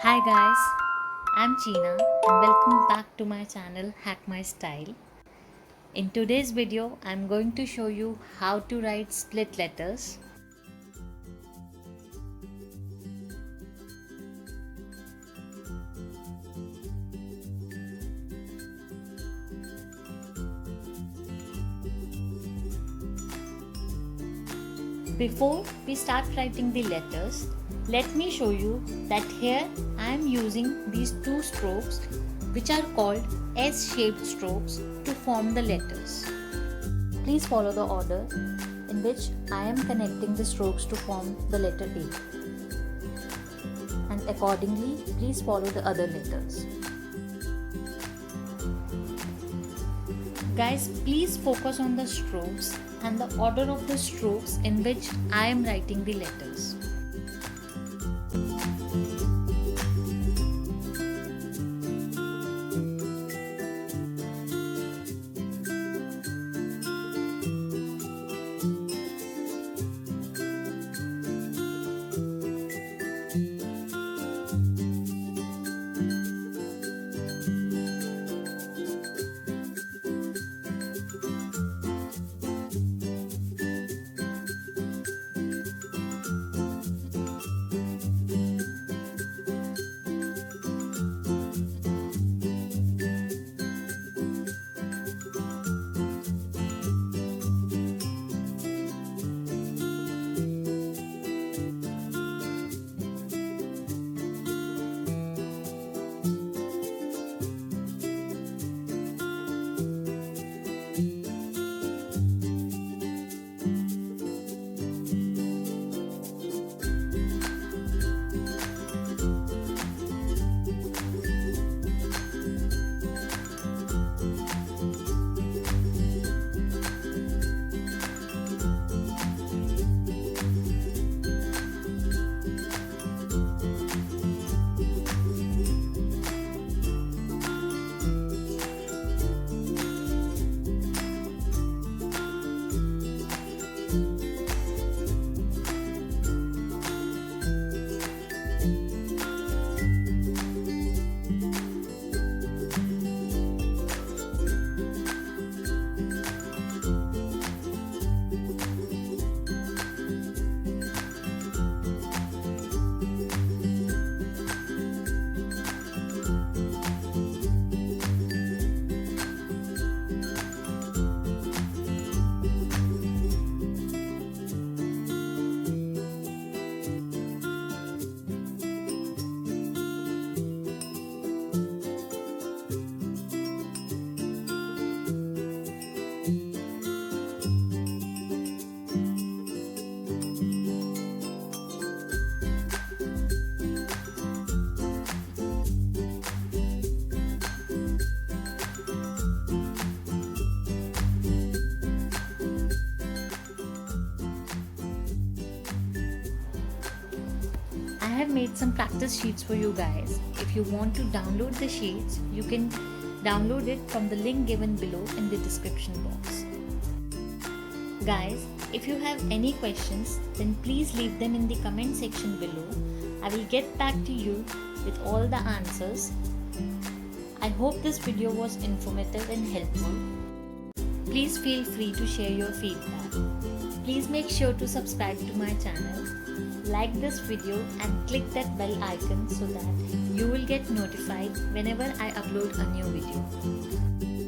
Hi guys, I'm Cheena and welcome back to my channel Hack My Style. In today's video, I'm going to show you how to write split letters. Before we start writing the letters, let me show you that here I am using these two strokes which are called S-shaped strokes to form the letters. Please follow the order in which I am connecting the strokes to form the letter A. And accordingly, please follow the other letters. Guys, please focus on the strokes and the order of the strokes in which I am writing the letters. I have made some practice sheets for you guys. If you want to download the sheets, you can download it from the link given below in the description box. Guys, if you have any questions, then please leave them in the comment section below. I will get back to you with all the answers. I hope this video was informative and helpful. Please feel free to share your feedback. Please make sure to subscribe to my channel. Like this video and click that bell icon so that you will get notified whenever I upload a new video.